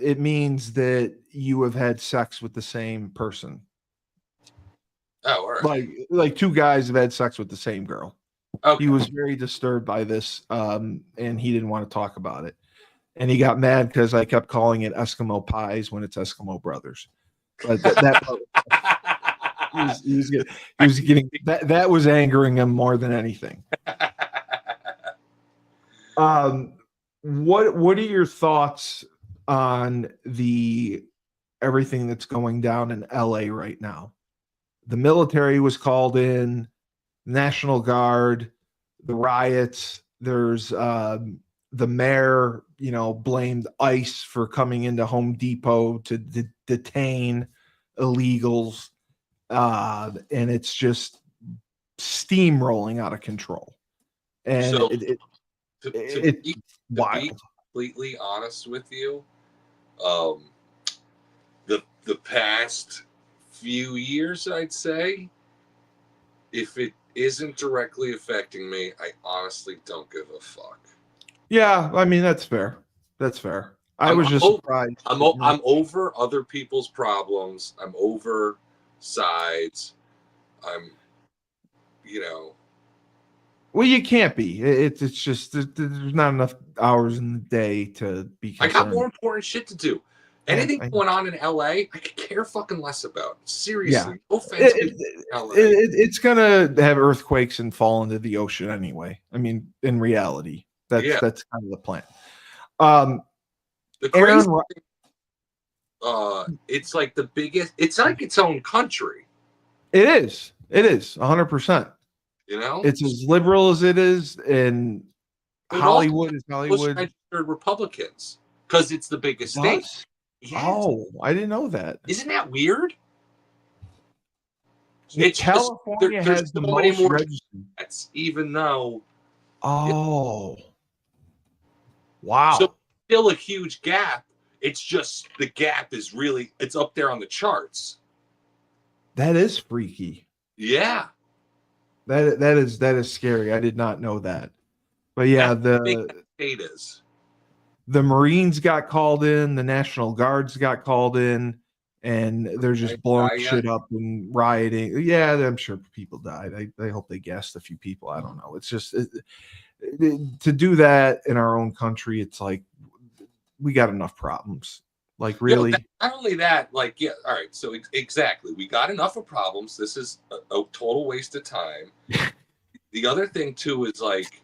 It means that you have had sex with the same person. Oh, all right. Like 2 guys have had sex with the same girl. Okay. He was very disturbed by this, and he didn't want to talk about it. And he got mad because I kept calling it Eskimo pies when it's Eskimo brothers. But that he was getting that was angering him more than anything. What are your thoughts on everything that's going down in LA right now? The military was called in, National Guard, the riots. There's the mayor, blamed ICE for coming into Home Depot to detain illegals. And it's just steamrolling out of control. And so, to be completely honest with you, the past few years, I'd say, if it isn't directly affecting me, I honestly don't give a fuck. Yeah, I mean, that's fair. I was just surprised. I'm over other people's problems. I'm over sides. I'm, Well, you can't be. It's just there's not enough hours in the day to be concerned. I got more important shit to do. Anything going on in LA, I could care fucking less about. Seriously. Yeah. No offense. It's going to have earthquakes and fall into the ocean anyway. I mean, in reality, that's kind of the plan. The crazy thing, it's like the biggest, it's like its own country. It is 100%. It's as liberal as it is, and Hollywood is Hollywood. Registered Republicans, because it's the biggest state. Yes. Oh, I didn't know that. Isn't that weird? California has the most registered. Even though. Oh. Wow. So still a huge gap. It's just the gap is really, it's up there on the charts. That is freaky. Yeah. That is scary. I did not know that. But yeah, the state is. The Marines got called in, the National Guards got called in, and they're just blowing shit up and rioting. Yeah, I'm sure people died. I hope they gassed a few people. I don't know. It's just to do that in our own country. It's like we got enough problems. Like, really? Not only that, like, yeah, all right. So exactly, we got enough of problems. This is a total waste of time. The other thing too is like,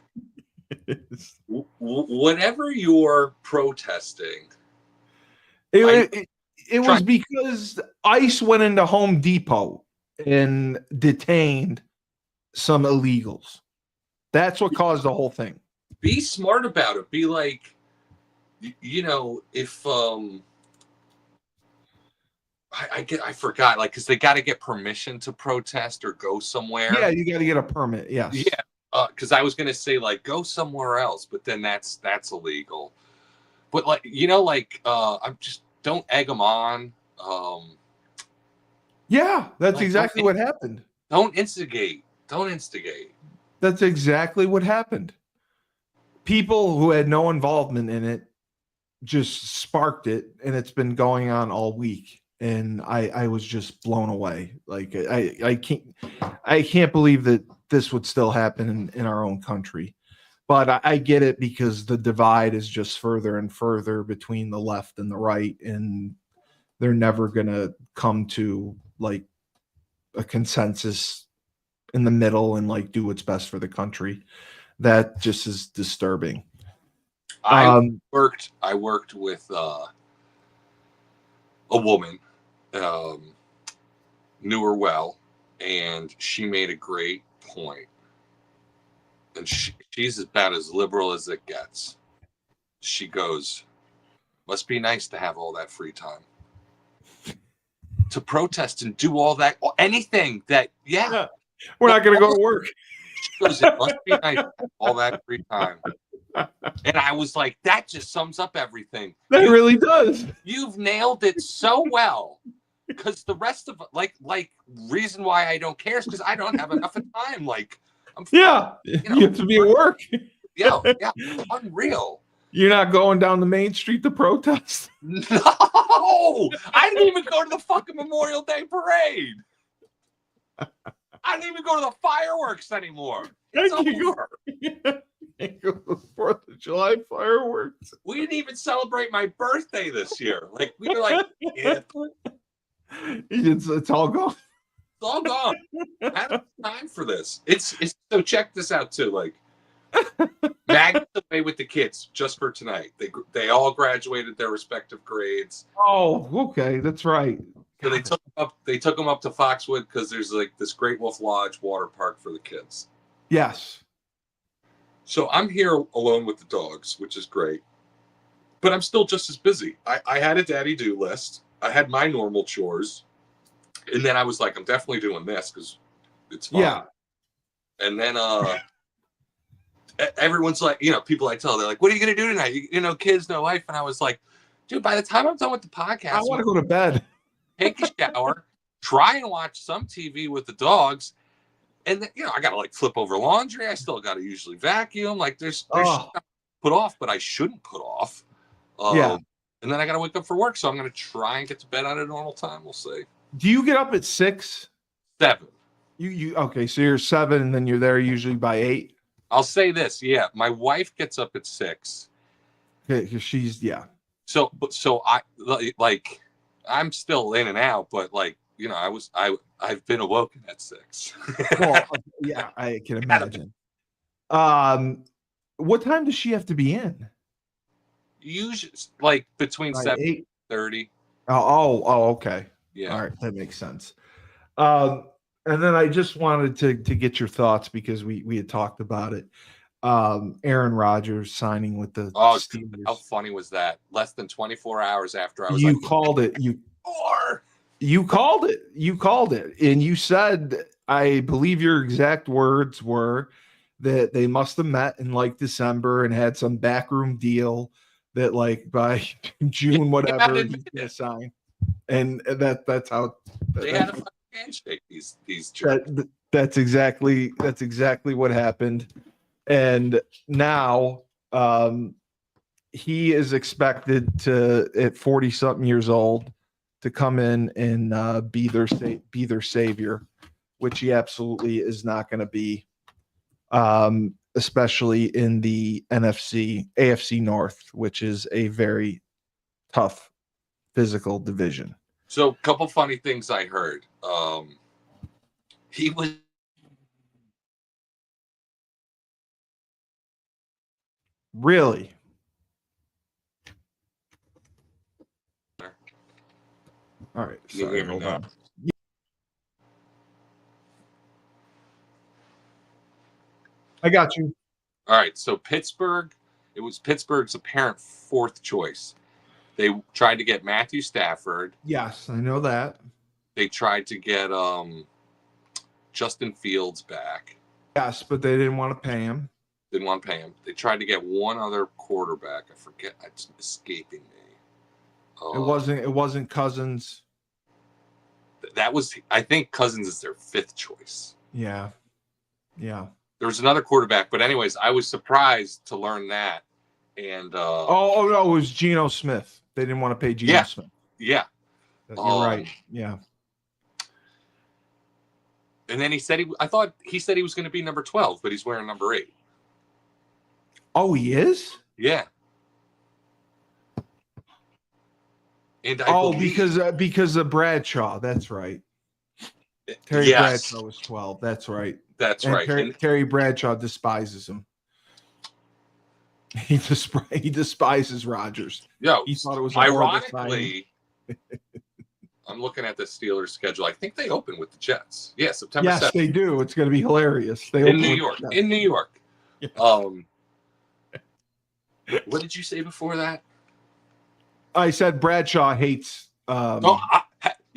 whatever you're protesting, it was because ICE went into Home Depot and detained some illegals. That's what caused the whole thing. Be smart about it. Be like, you know, if I forgot, like, because they got to get permission to protest or go somewhere. Yeah, you got to get a permit. Yes. Yeah. Because I was gonna say, like, go somewhere else, but then that's illegal. But, like, you know, like, I'm just, don't egg them on. Yeah, that's like, exactly what happened. Don't instigate. Don't instigate. That's exactly what happened. People who had no involvement in it just sparked it, and it's been going on all week. And I was just blown away. Like, I can't believe that this would still happen in our own country. But I get it, because the divide is just further and further between the left and the right, and they're never going to come to like a consensus in the middle and like do what's best for the country. That just is disturbing. I worked with a woman, knew her well, and she made a great point. And she's about as liberal as it gets. She goes, must be nice to have all that free time to protest and do all that, anything that, yeah. We're not going to go to work. She goes, it must be nice to have all that free time. And I was like, that just sums up everything. That really does. You've nailed it so well. Because the rest of like reason why I don't care is because I don't have enough of time. Like, you have to be at work. Yeah, unreal. You're not going down the main street to protest? No, I didn't even go to the fucking Memorial Day parade. I didn't even go to the fireworks anymore. It's over. Go to the 4th of July fireworks. We didn't even celebrate my birthday this year. Like, we were like, yeah. It's all gone. It's all gone. I have time for this. It's so check this out too. Like, Maggie's away with the kids just for tonight. They all graduated their respective grades. Oh, okay, that's right. So they took them up to Foxwood because there's like this Great Wolf Lodge water park for the kids. Yes. So I'm here alone with the dogs, which is great. But I'm still just as busy. I had a daddy do list. I had my normal chores. And then I was like, I'm definitely doing this because it's fun. Yeah. And then everyone's like, you know, people I tell, they're like, what are you going to do tonight? You know, kids, no wife. And I was like, dude, by the time I'm done with the podcast, I want to go to bed. Take a shower, try and watch some TV with the dogs. And then, you know, I got to like flip over laundry. I still got to usually vacuum. Like there's stuff to put off, but I shouldn't put off. Yeah. And then I got to wake up for work. So I'm going to try and get to bed at a normal time. We'll see. Do you get up at 6? 7. You okay? So you're 7, and then you're there usually by 8. I'll say this, yeah. My wife gets up at 6. Okay, because she's So I like I'm still in and out, but like you know, I've been awoken at 6. Well, yeah, I can imagine. What time does she have to be in? Usually, like between 7:30. Oh, okay. Yeah. All right, that makes sense. And then I just wanted to get your thoughts because we had talked about it. Aaron Rodgers signing with the Steelers. How funny was that? Less than 24 hours after I was called it. You called it. And you said, I believe your exact words were that they must have met in like December and had some backroom deal that like by June, whatever, he's going to sign. And that's how they had a handshake. These jerks. That's exactly what happened. And now he is expected to, at 40-something years old, to come in and be their savior, which he absolutely is not going to be, especially in the AFC North, which is a very tough physical division. So, a couple funny things I heard. He was really. All right. Can you hear me now? I got you. All right. So Pittsburgh, it was Pittsburgh's apparent fourth choice. They tried to get Matthew Stafford. Yes, I know that. They tried to get Justin Fields back. Yes, but they didn't want to pay him. Didn't want to pay him. They tried to get one other quarterback. I forget. It's escaping me. It wasn't Cousins. That was, I think Cousins is their fifth choice. Yeah. Yeah. There was another quarterback, but anyways, I was surprised to learn that. And no, it was Geno Smith. They didn't want to pay Geno Smith. Yeah. You're right. Yeah. And then I thought he said he was going to be number 12, but he's wearing number 8. Oh, he is? Yeah. And because of Bradshaw. That's right. Terry Bradshaw was 12. That's right. That's right. Terry Bradshaw despises him. He despises Rodgers. Yo, he thought it was ironically. I'm looking at the Steelers' schedule. I think they open with the Jets. Yeah, September 7th. Yes, they do. It's going to be hilarious. In New York. Yes. What did you say before that? I said Bradshaw hates.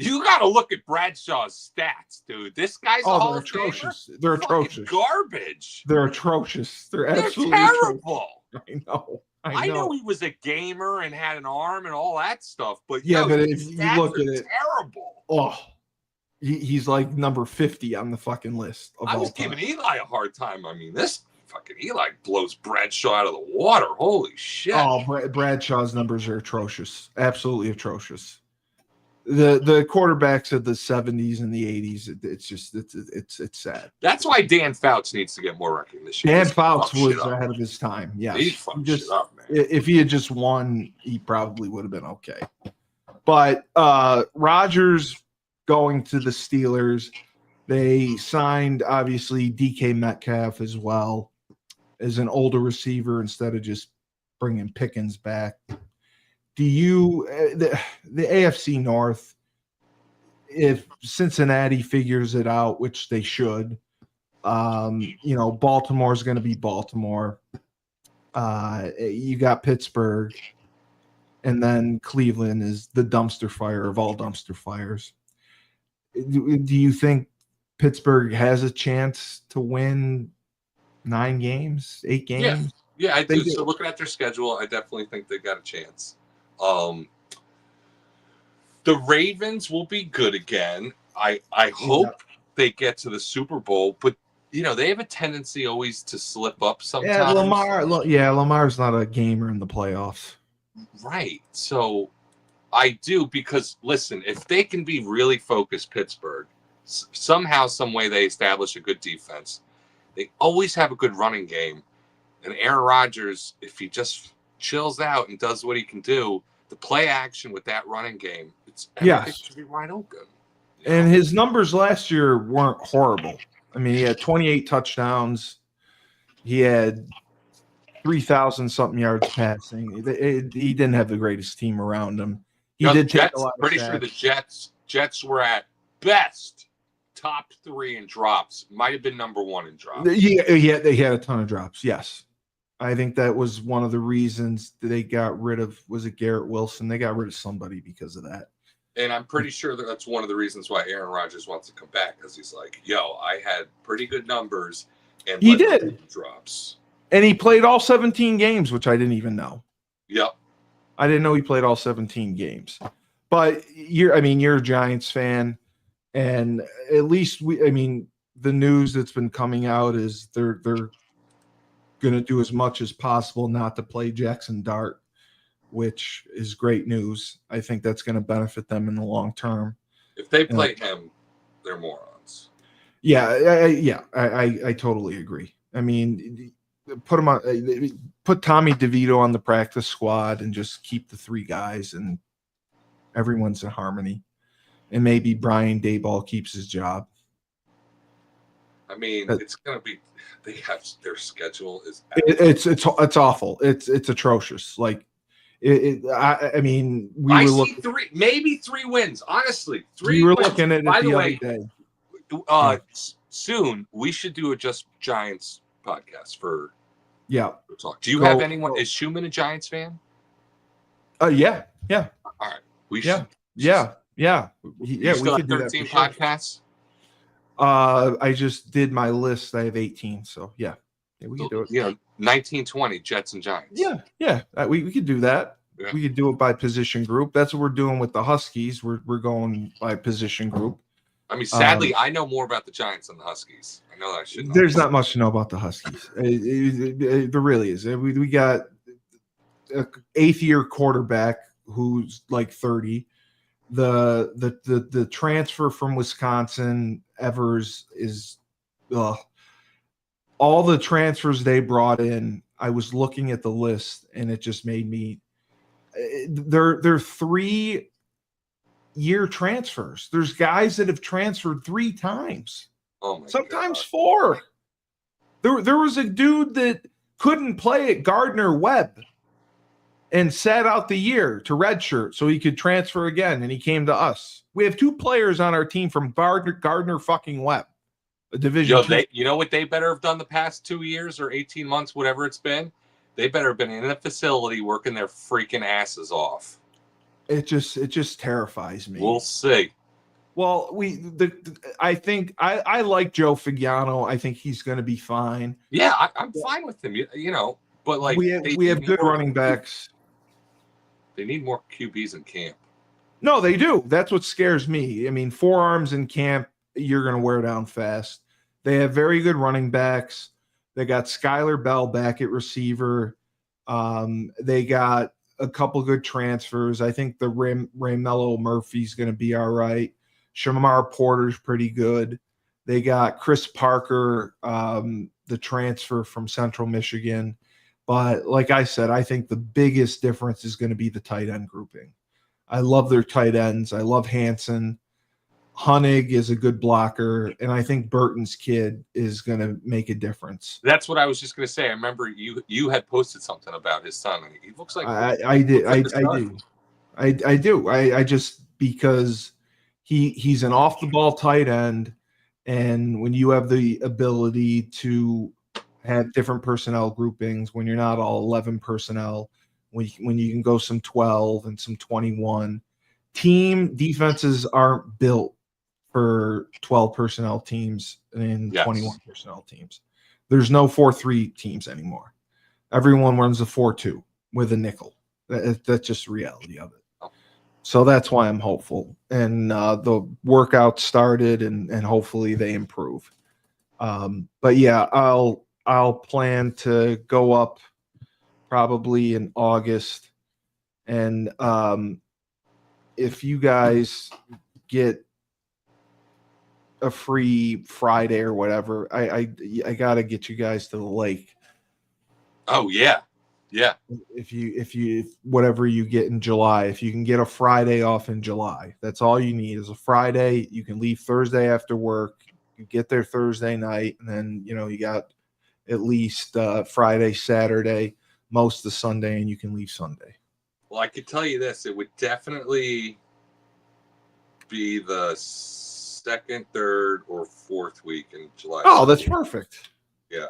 You got to look at Bradshaw's stats, dude. This guy's all atrocious. They're atrocious. Garbage. They're atrocious. They're absolutely terrible. Atrocious. I know he was a gamer and had an arm and all that stuff, but but if you look at it, terrible. Oh, he's like number 50 on the fucking list. I was giving Eli a hard time. I mean, this fucking Eli blows Bradshaw out of the water. Holy shit! Oh, Bradshaw's numbers are atrocious. Absolutely atrocious. The quarterbacks of the 70s and the 80s, it's sad. That's why Dan Fouts needs to get more recognition. Dan Fouts was ahead of his time. Yeah, he fucked shit up, man. If he had just won, he probably would have been okay. But Rodgers going to the Steelers, they signed obviously DK Metcalf as well as an older receiver instead of just bringing Pickens back. Do you the AFC North, if Cincinnati figures it out, which they should, Baltimore is going to be Baltimore. You got Pittsburgh, and then Cleveland is the dumpster fire of all dumpster fires. Do you think Pittsburgh has a chance to win 9 games, 8 games? Yeah, I do. So looking at their schedule, I definitely think they got a chance. The Ravens will be good again. I hope they get to the Super Bowl, but they have a tendency always to slip up sometimes. Yeah, Lamar's not a gamer in the playoffs. Right. So I do, because listen, if they can be really focused, Pittsburgh, somehow, some way they establish a good defense. They always have a good running game. And Aaron Rodgers, if he just chills out and does what he can do, the play action with that running game, everything should be wide open. And his numbers last year weren't horrible. I mean, he had 28 touchdowns. He had 3,000 something yards passing. He didn't have the greatest team around him. He did take a lot of pretty sure the Jets were at best top 3 in drops. Might have been number 1 in drops. Yeah, they had a ton of drops. Yes. I think that was one of the reasons they got rid of, was it Garrett Wilson? They got rid of somebody because of that. And I'm pretty sure that's one of the reasons why Aaron Rodgers wants to come back, because he's like, I had pretty good numbers. And he did. Drops. And he played all 17 games, which I didn't even know. Yep. I didn't know he played all 17 games. But you're a Giants fan. And at least the news that's been coming out is they're going to do as much as possible not to play Jackson Dart which is great news. I think that's going to benefit them in the long term. If they play him, they're morons. Yeah, I totally agree. I mean, put Tommy DeVito on the practice squad and just keep the three guys, and everyone's in harmony. And maybe Brian Daboll keeps his job. I mean, it's gonna be. They have their schedule is. It's awful. It's atrocious. Like, I mean, I see maybe 3 wins. Honestly, 3 were wins. looking at it By the way, other day. Soon we should do a Just Giants podcast for talk. Do you have anyone? Is Schumann a Giants fan? Yeah. All right, we should. Yeah. We could do 13 podcasts. I just did my list. I have 18, so yeah, we can do it. 1920 Jets and Giants. Yeah. We could do that. Yeah. We could do it by position group. That's what we're doing with the Huskies. We're going by position group. I mean, sadly, I know more about the Giants than the Huskies. I know that I shouldn't. There's not much to know about the Huskies. There really is. We got an 8th-year quarterback who's like 30. The transfer from Wisconsin, Evers, is all the transfers they brought in. I was looking at the list and it just made me. They're 3-year transfers. There's guys that have transferred 3 times. Oh my sometimes God. 4. There was a dude that couldn't play at Gardner-Webb and sat out the year to redshirt so he could transfer again, and he came to us. We have 2 players on our team from Gardner fucking Webb, a Division II. You know what they better have done the past 2 years or 18 months, whatever it's been? They better have been in a facility working their freaking asses off. It just terrifies me. We'll see. Well, I think I like Joe Figiano. I think he's going to be fine. Yeah, I'm fine with him. But like we have good running backs. They need more QBs in camp. No, they do. That's what scares me. I mean, 4 arms in camp, you're going to wear down fast. They have very good running backs. They got Skylar Bell back at receiver. They got a couple good transfers. I think the Ramello Murphy's going to be all right. Shamar Porter's pretty good. They got Chris Parker, the transfer from Central Michigan. But like I said, I think the biggest difference is going to be the tight end grouping. I love their tight ends. I love Hansen. Hunnig is a good blocker, and I think Burton's kid is going to make a difference. That's what I was just going to say. I remember you had posted something about his son. He looks like I do. I just because he's an off the ball tight end, and when you have the ability to have different personnel groupings, when you're not all 11 personnel, when you can go some 12 and some 21, team defenses aren't built for 12 personnel teams and 21 personnel teams. There's no 4-3 teams anymore. Everyone runs a 4-2 with a nickel. That's just the reality of it. So that's why I'm hopeful. And the workout started, and hopefully they improve. But yeah, I'll plan to go up probably in August. And if you guys get a free Friday or whatever, I got to get you guys to the lake. Oh yeah. Yeah. If whatever you get in July, if you can get a Friday off in July, that's all you need is a Friday. You can leave Thursday after work. You get there Thursday night, and then you got at least Friday, Saturday, most of Sunday, and you can leave Sunday. Well, I could tell you this: it would definitely be the 2nd, 3rd, or 4th week in July. Oh, that's perfect. Yeah,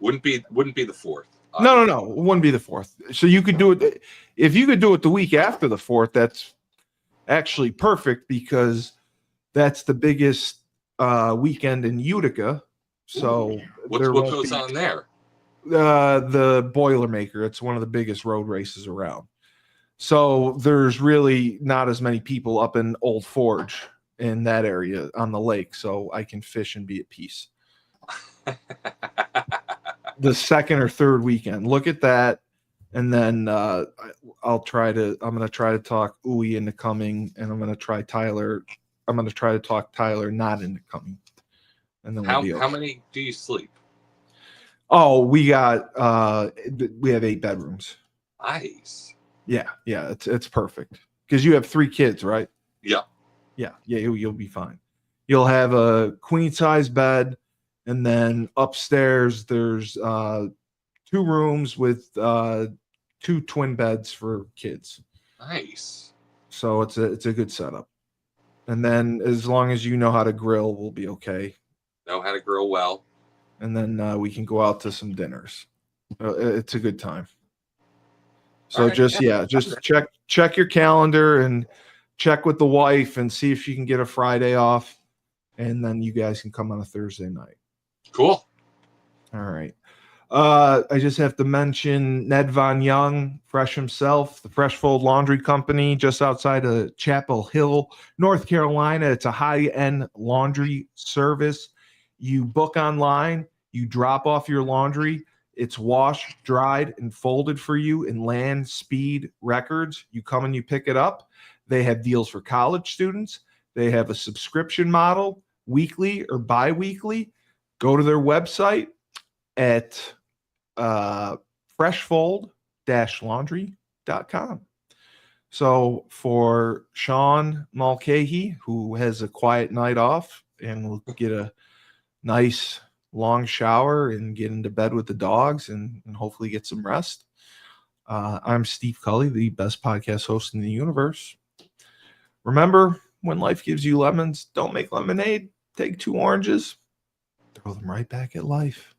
wouldn't be the 4th. No. It wouldn't be the 4th. So you could do it if you could do it the week after the 4th. That's actually perfect because that's the biggest weekend in Utica. So what goes on there? The Boilermaker. It's one of the biggest road races around. So there's really not as many people up in Old Forge in that area on the lake, so I can fish and be at peace. The 2nd or 3rd weekend. Look at that. And then I'm going to try to talk Uwe into coming, and I'm going to try Tyler. I'm going to try to talk Tyler not into coming. And then we'll be okay. How many do you sleep? Oh, we have 8 bedrooms. Nice. Yeah, it's perfect because you have 3 kids, right? Yeah. You'll be fine. You'll have a queen size bed, and then upstairs there's 2 rooms with 2 twin beds for kids. Nice. So it's a good setup. And then as long as you know how to grill, we'll be okay. Know how to grill well. And then we can go out to some dinners. It's a good time. So right, just check your calendar and check with the wife and see if she can get a Friday off, and then you guys can come on a Thursday night. Cool. All right. I just have to mention Ned Von Young, Fresh himself, the Fresh Fold Laundry Company, just outside of Chapel Hill, North Carolina. It's a high-end laundry service. You book online, you drop off your laundry. It's washed, dried, and folded for you in land speed records. You come and you pick it up. They have deals for college students. They have a subscription model, weekly or bi-weekly. Go to their website at freshfold-laundry.com. So for Sean Mulcahy, who has a quiet night off and will get a nice long shower and get into bed with the dogs and hopefully get some rest, I'm Steve Cully, the best podcast host in the universe. Remember, when life gives you lemons, don't make lemonade. Take 2 oranges, throw them right back at life.